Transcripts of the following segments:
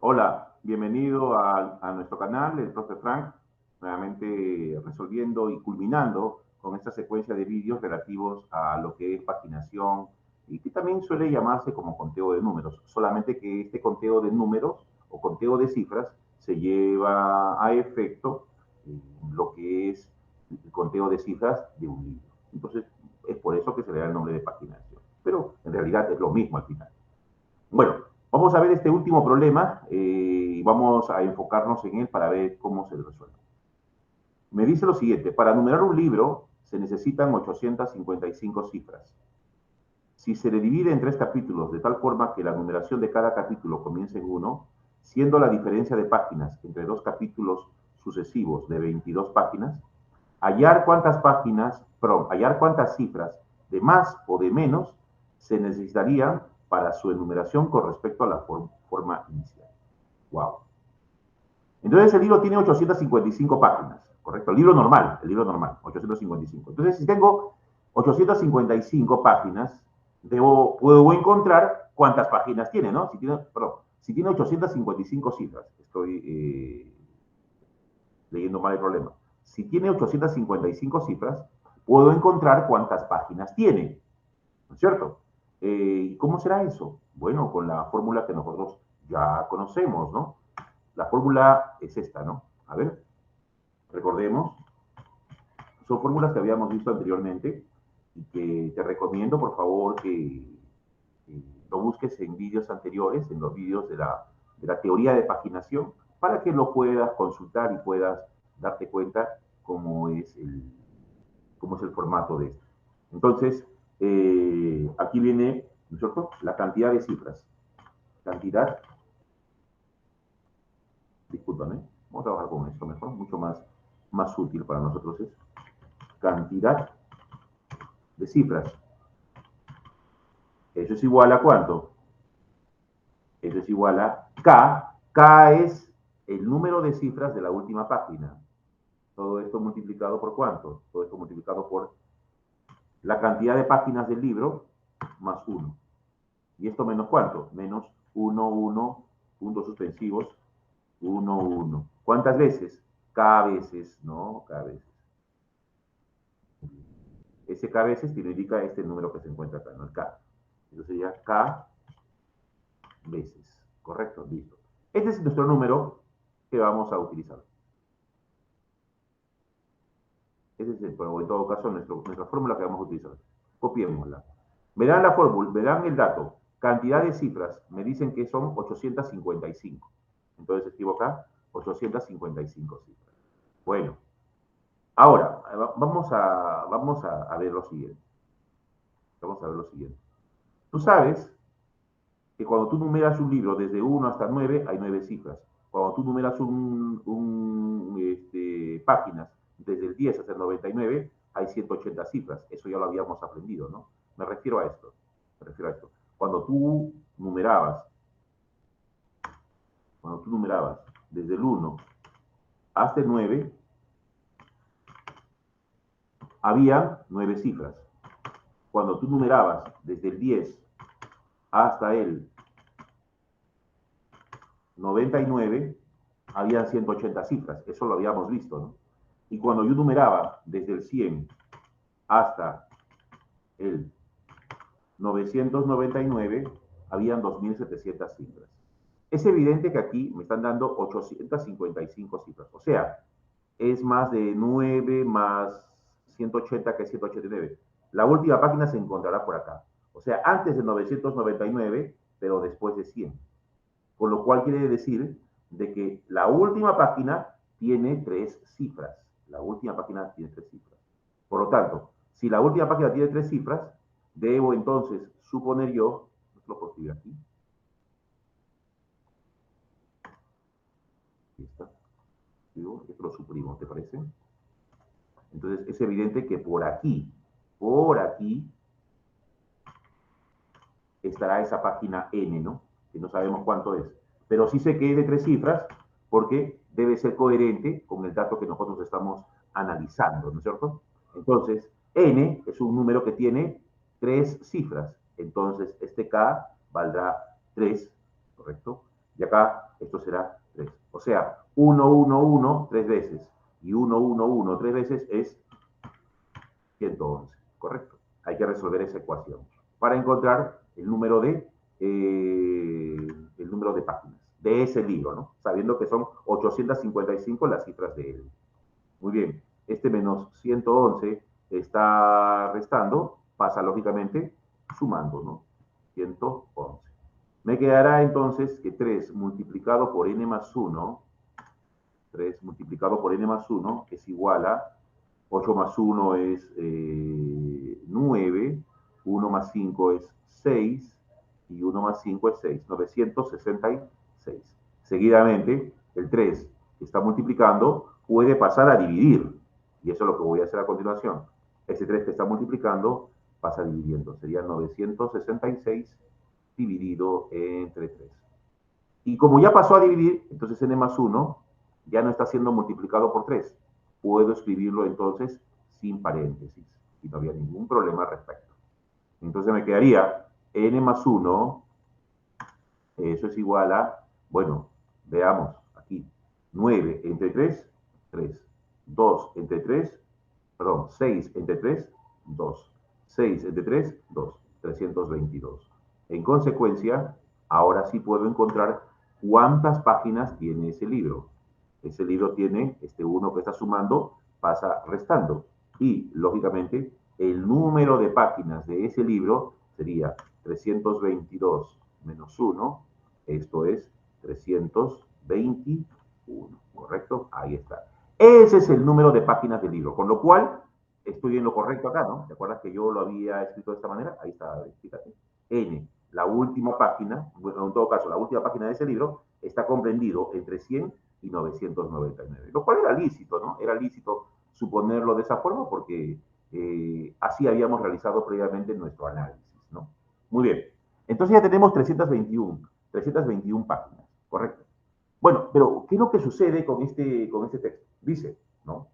Hola, bienvenido a nuestro canal, el profe Frank, nuevamente resolviendo y culminando con esta secuencia de vídeos relativos a lo que es paginación y que también suele llamarse como conteo de números, solamente que este conteo de números o conteo de cifras se lleva a efecto lo que es el conteo de cifras de un libro. Entonces, es por eso que se le da el nombre de paginación, pero en realidad es lo mismo al final. Bueno, vamos a ver este último problema y vamos a enfocarnos en él para ver cómo se resuelve. Me dice lo siguiente, para numerar un libro se necesitan 855 cifras. Si se le divide en 3 capítulos de tal forma que la numeración de cada capítulo comience en 1, siendo la diferencia de páginas entre 2 capítulos sucesivos de 22 páginas, hallar cuántas cifras de más o de menos se necesitarían para su enumeración con respecto a la forma inicial. Wow. Entonces el libro tiene 855 páginas, ¿correcto? El libro normal, 855. Entonces si tengo 855 páginas, puedo encontrar cuántas páginas tiene, ¿no? Si tiene 855 cifras, estoy leyendo mal el problema. Si tiene 855 cifras, puedo encontrar cuántas páginas tiene, ¿no es cierto? ¿Cómo será eso? Bueno, con la fórmula que nosotros ya conocemos, ¿no? La fórmula es esta, ¿no? A ver, recordemos, son fórmulas que habíamos visto anteriormente y que te recomiendo, por favor, que lo busques en vídeos anteriores, en los vídeos de la teoría de paginación, para que lo puedas consultar y puedas darte cuenta cómo es el formato de esto. Entonces, aquí viene, ¿no es cierto?, la cantidad de cifras. Cantidad, discúlpame, vamos a trabajar con esto mejor, mucho más útil para nosotros es cantidad de cifras. Eso es igual a ¿cuánto? Eso es igual a K. K es el número de cifras de la última página. Todo esto multiplicado por ¿cuánto? Todo esto multiplicado por la cantidad de páginas del libro más 1. ¿Y esto menos cuánto? Menos 1, 1, puntos suspensivos, 1, 1. ¿Cuántas veces? K veces, ¿no? K veces. Ese K veces significa este número que se encuentra acá, ¿no? El K. Eso sería K veces. ¿Correcto? Listo. Este es nuestro número que vamos a utilizar. Ese es, en todo caso, nuestra fórmula que vamos a utilizar. Copiémosla. Verán la fórmula, verán el dato. Cantidad de cifras. Me dicen que son 855. Entonces escribo acá 855 cifras. Bueno, ahora vamos a ver lo siguiente. Vamos a ver lo siguiente. Tú sabes que cuando tú numeras un libro desde 1 hasta 9, hay 9 cifras. Cuando tú numeras páginas desde el 10 hasta el 99, hay 180 cifras. Eso ya lo habíamos aprendido, ¿no? Me refiero a esto. Cuando tú numerabas, desde el 1 hasta el 9, había 9 cifras. Cuando tú numerabas desde el 10 hasta el 99, habían 180 cifras. Eso lo habíamos visto, ¿no? Y cuando yo numeraba desde el 100 hasta el 999, habían 2700 cifras. Es evidente que aquí me están dando 855 cifras. O sea, es más de 9 más 180 que 189. La última página se encontrará por acá. O sea, antes de 999, pero después de 100. Con lo cual quiere decir de que la última página tiene 3 cifras. La última página tiene 3 cifras. Por lo tanto, si la última página tiene 3 cifras, debo entonces suponer yo, lo puedo escribir aquí. Aquí está. Esto lo suprimo, ¿te parece? Entonces es evidente que por aquí estará esa página N, ¿no? Que no sabemos cuánto es. Pero sí sé que es de 3 cifras porque debe ser coherente con el dato que nosotros estamos analizando, ¿no es cierto? Entonces, N es un número que tiene 3 cifras. Entonces, este K valdrá 3, ¿correcto? Y acá esto será 3. O sea, 1, 1, 1, 3 veces. Y 1, 1, 1, 3 veces es 111, ¿correcto? Hay que resolver esa ecuación para encontrar el número de páginas de ese libro, ¿no? Sabiendo que son 855 las cifras de él. Muy bien, este menos 111 está restando, pasa lógicamente sumando, ¿no? 111. Me quedará entonces que 3 multiplicado por n más 1, 3 multiplicado por n más 1 es igual a 8 más 1 es 9, 1 más 5 es 6 y 1 más 5 es 6, 966. Seguidamente, el 3 que está multiplicando puede pasar a dividir, y eso es lo que voy a hacer a continuación. Ese 3 que está multiplicando pasa dividiendo, sería 966 dividido entre 3. Y como ya pasó a dividir, entonces n más 1 ya no está siendo multiplicado por 3. Puedo escribirlo entonces sin paréntesis y no había ningún problema al respecto. Entonces me quedaría n más 1, eso es igual a, bueno, veamos aquí, 9 entre 3, 3. 2 entre 3, perdón, 6 entre 3, 2. 6 entre 3, 2. 322. En consecuencia, ahora sí puedo encontrar cuántas páginas tiene ese libro. Ese libro tiene, este 1 que está sumando, pasa restando. Y, lógicamente, el número de páginas de ese libro sería 322 menos 1, esto es 321, ¿correcto? Ahí está. Ese es el número de páginas del libro, con lo cual estoy en lo correcto acá, ¿no? ¿Te acuerdas que yo lo había escrito de esta manera? Ahí está, fíjate. N, la última página, bueno, en todo caso, la última página de ese libro está comprendido entre 100 y 999, lo cual era lícito, ¿no? Era lícito suponerlo de esa forma porque así habíamos realizado previamente nuestro análisis, ¿no? Muy bien. Entonces ya tenemos 321 páginas, ¿correcto? Bueno, pero ¿qué es lo que sucede con este texto? Dice, ¿no?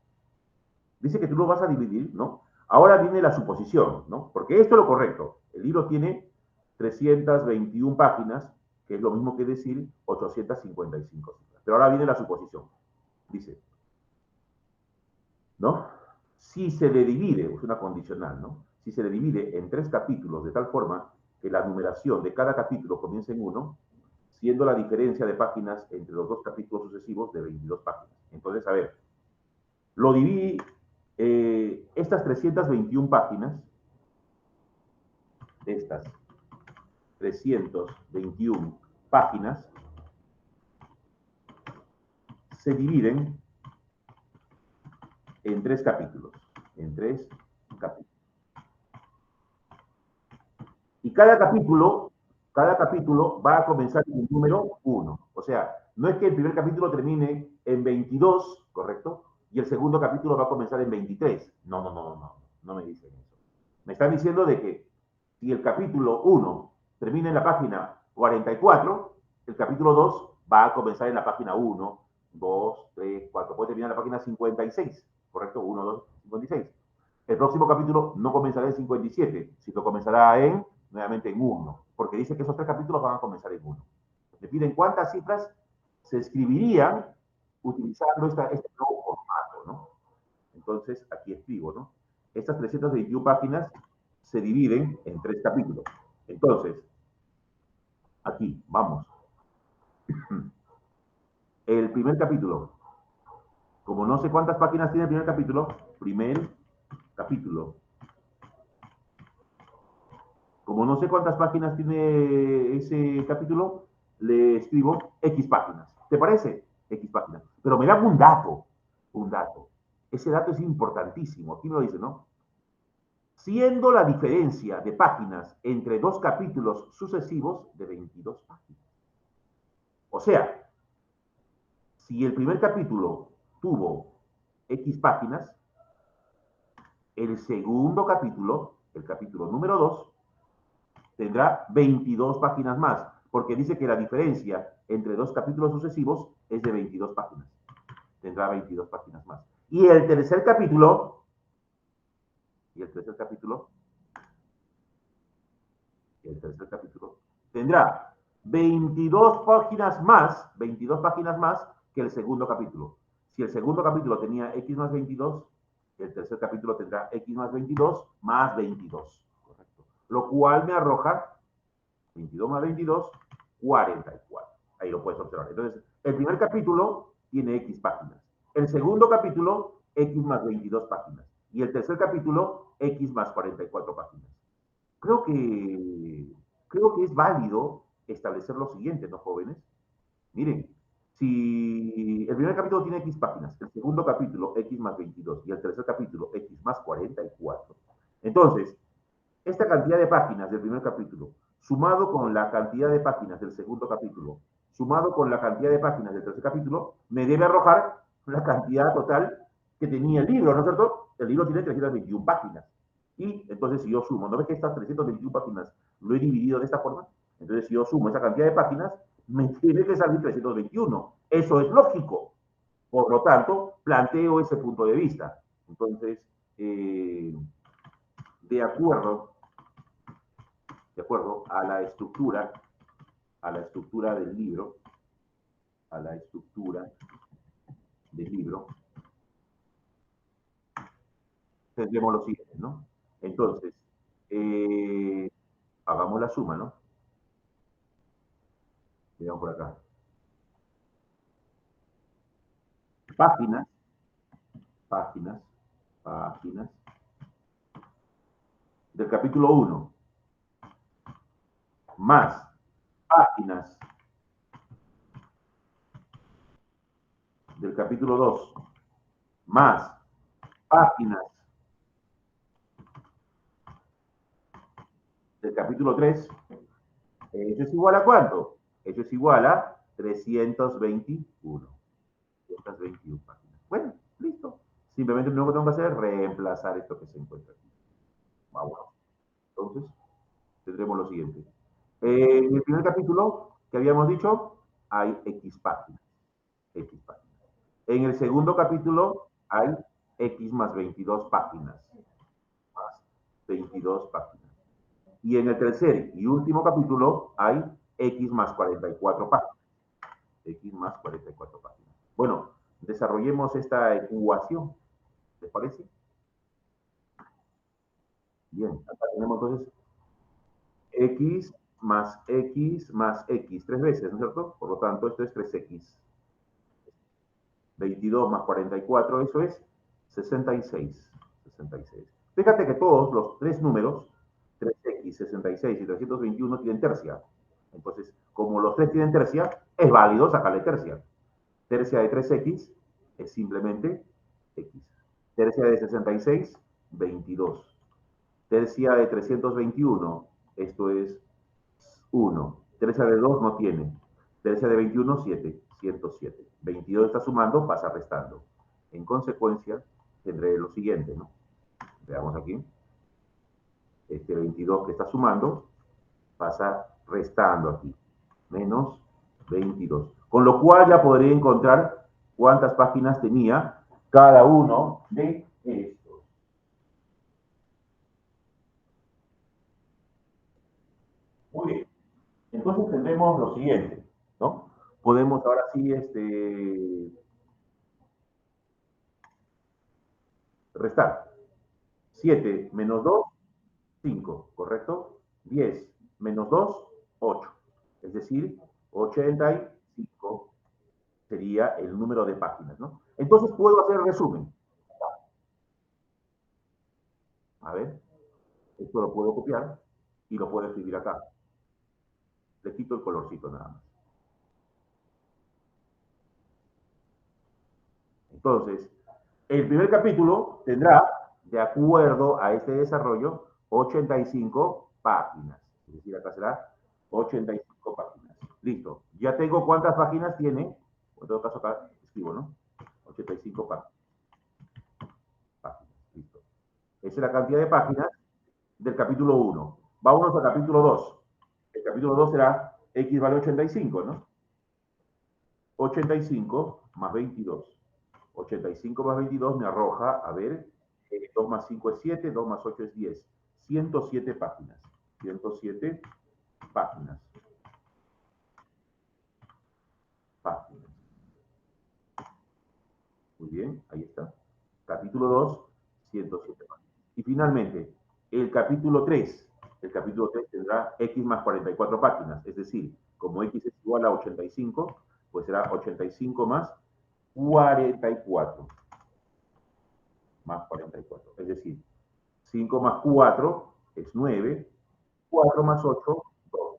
Dice que tú lo vas a dividir, ¿no? Ahora viene la suposición, ¿no? Porque esto es lo correcto. El libro tiene 321 páginas, que es lo mismo que decir 855 cifras. Pero ahora viene la suposición. Dice, ¿no? Si se le divide, es una condicional, ¿no? Si se le divide en 3 capítulos de tal forma que la numeración de cada capítulo comience en 1, siendo la diferencia de páginas entre los 2 capítulos sucesivos de 22 páginas. Entonces, a ver, lo dividí, estas 321 páginas, estas 321 páginas, se dividen en 3 capítulos, en 3 capítulos. Y cada capítulo va a comenzar con el número 1. O sea, no es que el primer capítulo termine en 22, ¿correcto? Y el segundo capítulo va a comenzar en 23. No me dicen eso. Me están diciendo de que si el capítulo 1 termina en la página 44, el capítulo 2 va a comenzar en la página 1, 2, 3, 4. Puede terminar en la página 56, ¿correcto? 1, 2, 56. El próximo capítulo no comenzará en 57, sino comenzará nuevamente en 1, porque dice que esos 3 capítulos van a comenzar en 1. Me piden cuántas cifras se escribirían utilizando este nuevo formato, ¿no? Entonces, aquí escribo, ¿no? Estas 321 páginas se dividen en 3 capítulos. Entonces, aquí, vamos. El primer capítulo, como no sé cuántas páginas tiene el primer capítulo. Como no sé cuántas páginas tiene ese capítulo, le escribo X páginas. ¿Te parece? X páginas. Pero me dan un dato. Un dato. Ese dato es importantísimo. Aquí me lo dice, ¿no? Siendo la diferencia de páginas entre 2 capítulos sucesivos de 22 páginas. O sea, si el primer capítulo tuvo X páginas, el segundo capítulo, el capítulo número 2, tendrá 22 páginas más, porque dice que la diferencia entre 2 capítulos sucesivos es de 22 páginas. Tendrá 22 páginas más. Y el tercer capítulo, tendrá 22 páginas más que el segundo capítulo. Si el segundo capítulo tenía x más 22, el tercer capítulo tendrá x más 22 más 22. Correcto. Lo cual me arroja 22 más 22, 44. Ahí lo puedes observar. Entonces, el primer capítulo tiene x páginas. El segundo capítulo, x más 22 páginas. Y el tercer capítulo, x más 44 páginas. Creo que es válido establecer lo siguiente, ¿no, jóvenes? Miren, si el primer capítulo tiene x páginas, el segundo capítulo x más 22 y el tercer capítulo x más 44, entonces, esta cantidad de páginas del primer capítulo, sumado con la cantidad de páginas del segundo capítulo, sumado con la cantidad de páginas del tercer capítulo, me debe arrojar la cantidad total que tenía el libro, ¿no es cierto? El libro tiene 321 páginas. Y entonces si yo sumo, ¿no ves que estas 321 páginas lo he dividido de esta forma? Entonces si yo sumo esa cantidad de páginas, me tiene que salir 321. Eso es lógico. Por lo tanto, planteo ese punto de vista. Entonces, de acuerdo a la estructura del libro, tendremos lo siguiente, ¿no? Entonces, hagamos la suma, ¿no? Veamos por acá. Páginas, del capítulo 1, más páginas del capítulo 2, más páginas del capítulo 3, ¿eso es igual a cuánto? Eso es igual a 321. 321 páginas. Bueno, listo. Simplemente lo único que tengo que hacer es reemplazar esto que se encuentra aquí. Vamos. Entonces, tendremos lo siguiente. En el primer capítulo que habíamos dicho, hay X páginas. X páginas. En el segundo capítulo hay X más 22 páginas. Más 22 páginas. Y en el tercer y último capítulo hay X más 44 páginas. X más 44 páginas. Bueno, desarrollemos esta ecuación. ¿Les parece? Bien, acá tenemos entonces X más X más X, 3 veces, ¿no es cierto? Por lo tanto, esto es 3X. 22 más 44, eso es 66. 66. Fíjate que todos los tres números, 3X, 66 y 321, tienen tercia. Entonces, como los tres tienen tercia, es válido sacarle tercia. Tercia de 3X es simplemente X. Tercia de 66, 22. Tercia de 321, esto es 1. Tercia de 2 no tiene. Tercia de 21, 7. 107. 22 está sumando, pasa restando. En consecuencia, tendré lo siguiente, ¿no? Veamos aquí. Este 22 que está sumando, pasa restando aquí. Menos 22. Con lo cual ya podré encontrar cuántas páginas tenía cada uno de estos. Muy bien. Entonces tendremos lo siguiente, ¿no? Podemos ahora sí restar. 7 menos 2, 5, ¿correcto? 10 menos 2, 8. Es decir, 85 sería el número de páginas, ¿no? Entonces puedo hacer resumen. A ver, esto lo puedo copiar y lo puedo escribir acá. Le quito el colorcito nada más. Entonces, el primer capítulo tendrá, de acuerdo a este desarrollo, 85 páginas. Es decir, acá será 85 páginas. Listo. Ya tengo cuántas páginas tiene. En todo caso, acá escribo, ¿no? 85 páginas. Listo. Esa es la cantidad de páginas del capítulo 1. Vámonos al capítulo 2. El capítulo 2 será X vale 85, ¿no? 85 más 22. 85 más 22 me arroja, a ver, 2 más 5 es 7, 2 más 8 es 10. 107 páginas. 107 páginas. Bien, ahí está. Capítulo 2, 107 páginas. Y finalmente, el capítulo 3. El capítulo 3 tendrá X más 44 páginas. Es decir, como X es igual a 85, pues será 85 más 44. Más 44. Es decir, 5 más 4 es 9. 4 más 8, 2.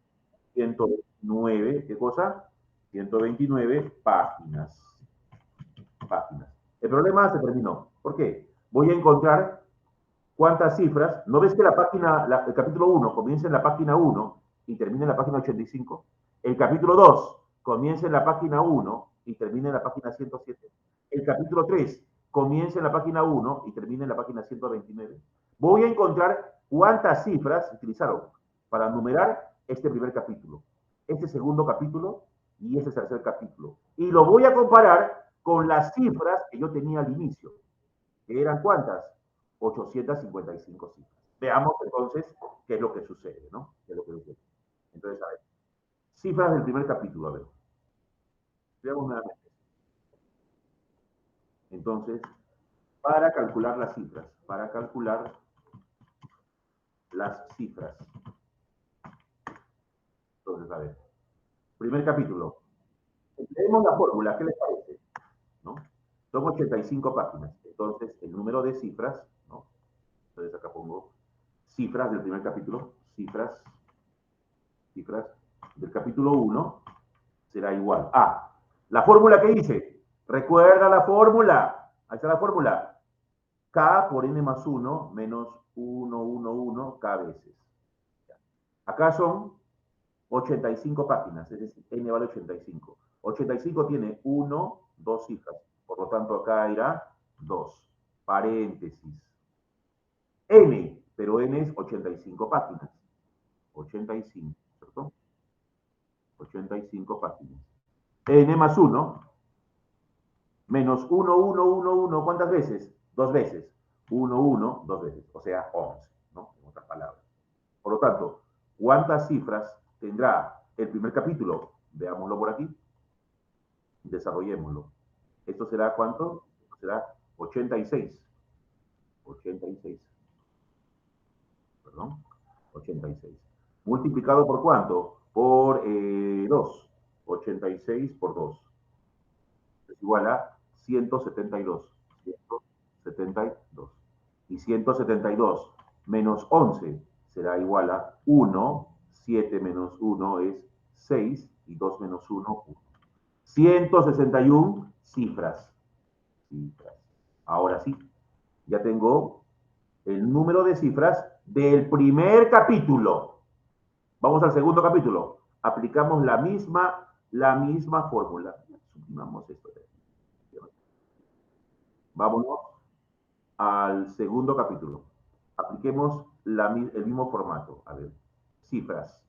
129, ¿qué cosa? 129 páginas. Páginas. El problema se terminó. ¿Por qué? Voy a encontrar cuántas cifras. ¿No ves que la página, el capítulo 1 comienza en la página 1 y termina en la página 85? El capítulo 2 comienza en la página 1 y termina en la página 107. El capítulo 3 comienza en la página 1 y termina en la página 129. Voy a encontrar cuántas cifras utilizaron para numerar este primer capítulo, este segundo capítulo y este tercer capítulo. Y lo voy a comparar con las cifras que yo tenía al inicio, que eran ¿cuántas? 855 cifras. Veamos entonces qué es lo que sucede, ¿no? ¿Qué es lo que sucede? Entonces, a ver, cifras del primer capítulo, a ver. Veamos nuevamente. Entonces, para calcular las cifras, Entonces, a ver, primer capítulo. Leemos la fórmula, ¿qué les parece? ¿No? Son 85 páginas. Entonces, el número de cifras, ¿no? Entonces, acá pongo cifras del primer capítulo, cifras del capítulo 1 será igual a la fórmula que hice. Recuerda la fórmula. Ahí está la fórmula. K por n más 1 menos 1, 1, 1, K veces. Acá son 85 páginas, es decir, n vale 85. 85 tiene 1, 2 cifras. Por lo tanto, acá irá 2. Paréntesis. N, pero n es 85 páginas. 85, ¿cierto? 85 páginas. N más 1 menos 1, 1, 1, 1, ¿cuántas veces? 2 veces. 1, 1, 2 veces, o sea, 11, ¿no? En otras palabras. Por lo tanto, ¿cuántas cifras tendrá el primer capítulo? Veámoslo por aquí. Desarrollémoslo. ¿Esto será cuánto? Esto será 86. 86. Perdón. 86. ¿Multiplicado por cuánto? Por 2. 86 por 2. Es igual a 172. 172. Y 172 menos 11 será igual a 1. 7 menos 1 es 6. Y 2 menos 1, 1. 161 cifras. Ahora sí, ya tengo el número de cifras del primer capítulo. Vamos al segundo capítulo. Aplicamos la misma fórmula. Suprimamos esto. Vámonos al segundo capítulo. Apliquemos el mismo formato. A ver, cifras.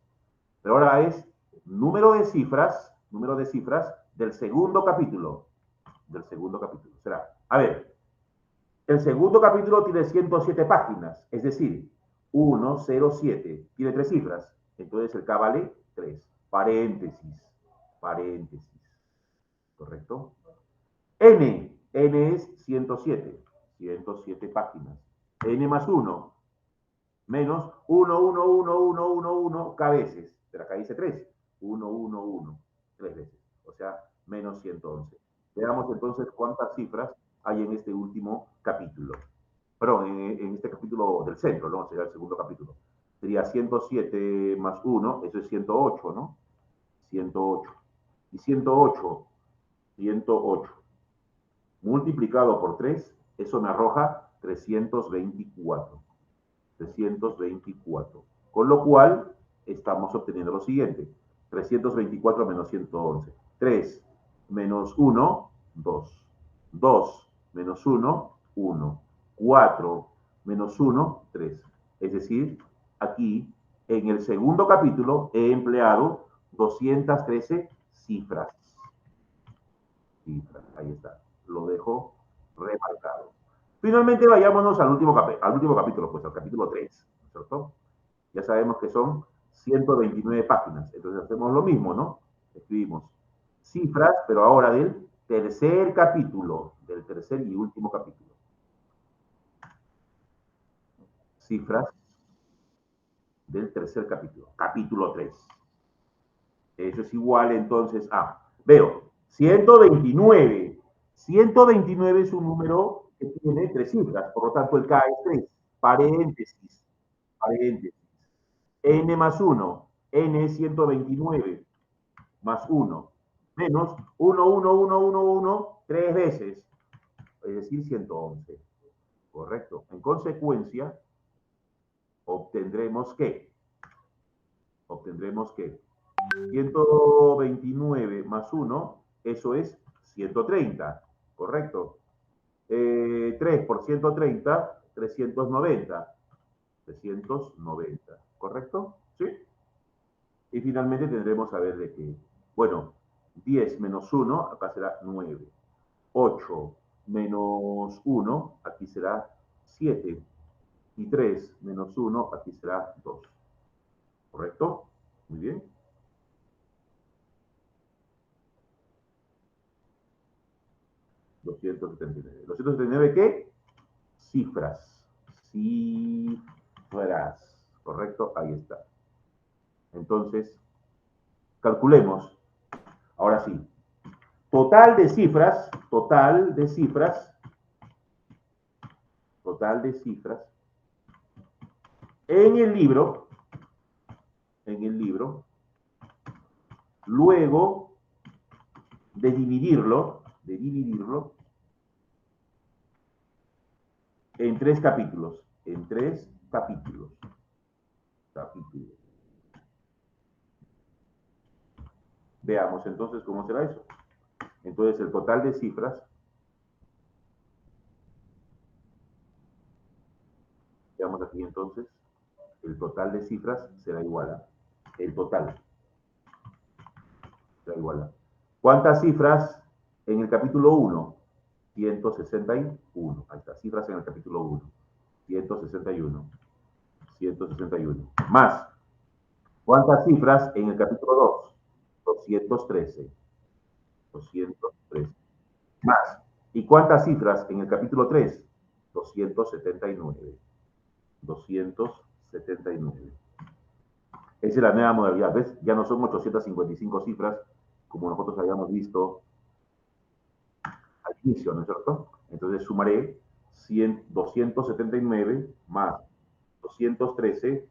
Pero ahora es número de cifras del segundo capítulo. Será, a ver, el segundo capítulo tiene 107 páginas, es decir, 107, tiene 3 cifras. Entonces el K vale 3. Paréntesis. ¿Correcto? N es 107. 107 páginas. N más 1 menos 1, 1, 1, 1, 1, 1, K veces. Pero acá dice 3. 1, 1, 1. 3 veces. O sea, menos 111. Veamos entonces cuántas cifras hay en este último capítulo. Perdón, en este capítulo del centro, ¿no? Sería el segundo capítulo. Sería 107 más 1, eso es 108, ¿no? 108. Y 108 multiplicado por 3, eso me arroja 324. 324. Con lo cual, estamos obteniendo lo siguiente. 324 menos 111. 3 menos 1, 2. 2 menos 1, 1. 4 menos 1, 3. Es decir, aquí, en el segundo capítulo, he empleado 213 cifras. Ahí está. Lo dejo remarcado. Finalmente, vayámonos al último capítulo, pues al capítulo 3, ¿cierto? Ya sabemos que son 129 páginas. Entonces hacemos lo mismo, ¿no? Escribimos cifras, pero ahora del tercer capítulo, del tercer y último capítulo. Cifras del tercer capítulo, capítulo 3. Eso es igual entonces a, veo, 129. 129 es un número que tiene 3 cifras, por lo tanto el K es 3. Paréntesis, paréntesis. N más 1, N es 129, más 1, menos 1, 1, 1, 1, 1, 3 veces, es decir, 111. Correcto. En consecuencia, obtendremos que 129 más 1, eso es 130, ¿correcto? 3 por 130, 390. 390, ¿correcto? ¿Sí? Y finalmente tendremos a ver de qué. Bueno, 10 menos 1, acá será 9. 8 menos 1, aquí será 7. Y 3 menos 1, aquí será 2. ¿Correcto? Muy bien. ¿279 qué? Cifras. Cifras. ¿Correcto? Ahí está. Entonces, calculemos. Ahora sí. Total de cifras en el libro, luego de dividirlo en 3 capítulos, capítulos. Veamos entonces cómo será eso. Entonces el total de cifras, veamos aquí entonces, el total de cifras será igual a, el total será igual a, ¿cuántas cifras en el capítulo 1? 161. Ahí está, cifras en el capítulo 1. 161. 161. Más, ¿cuántas cifras en el capítulo 2? 213. 213. Más, ¿y cuántas cifras en el capítulo 3? 279. 279. Esa es la nueva modalidad, ¿ves? Ya no son 855 cifras como nosotros habíamos visto al inicio, ¿no es cierto? Entonces sumaré 279 más 213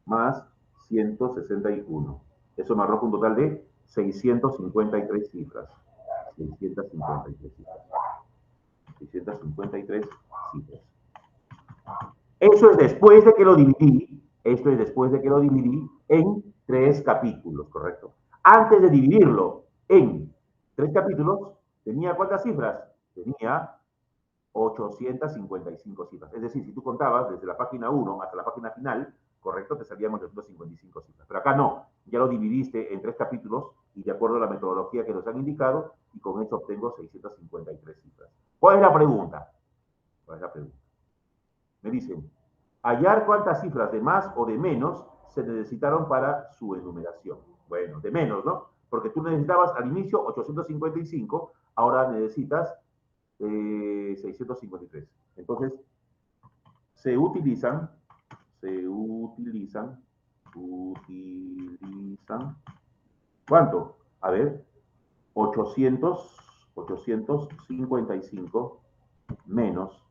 más 161. Eso me arroja un total de 653 cifras. 653 cifras. 653 cifras. Eso es después de que lo dividí, en 3 capítulos, ¿correcto? Antes de dividirlo en 3 capítulos, ¿tenía cuántas cifras? Tenía 855 cifras. Es decir, si tú contabas desde la página 1 hasta la página final, correcto, te salían 855 cifras. Pero acá no, ya lo dividiste en 3 capítulos y de acuerdo a la metodología que nos han indicado, y con eso obtengo 653 cifras. ¿Cuál es la pregunta? Me dicen, hallar cuántas cifras de más o de menos se necesitaron para su enumeración. Bueno, de menos, ¿no? Porque tú necesitabas al inicio 855, ahora necesitas 653. Entonces, se utilizan, ¿cuánto? A ver, 855 menos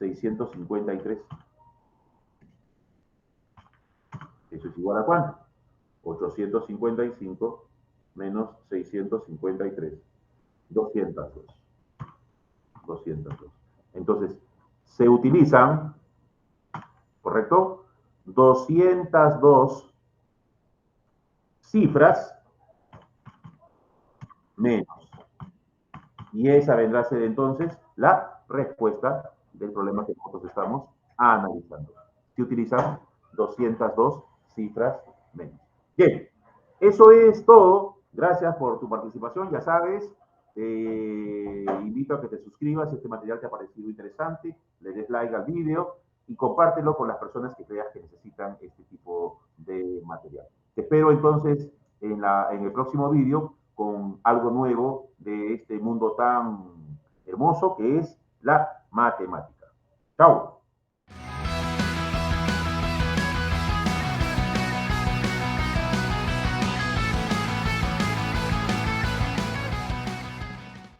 653. ¿Eso es igual a cuánto? 855 menos 653. 202. 202. Entonces, se utilizan, ¿correcto? 202 cifras menos. Y esa vendrá a ser entonces la respuesta del problema que nosotros estamos analizando. Se utilizan 202 cifras menos. Bien, eso es todo. Gracias por tu participación. Ya sabes, te invito a que te suscribas si este material te ha parecido interesante, le des like al video y compártelo con las personas que creas que necesitan este tipo de material. Te espero entonces en el próximo video con algo nuevo de este mundo tan hermoso que es la matemática. Chao.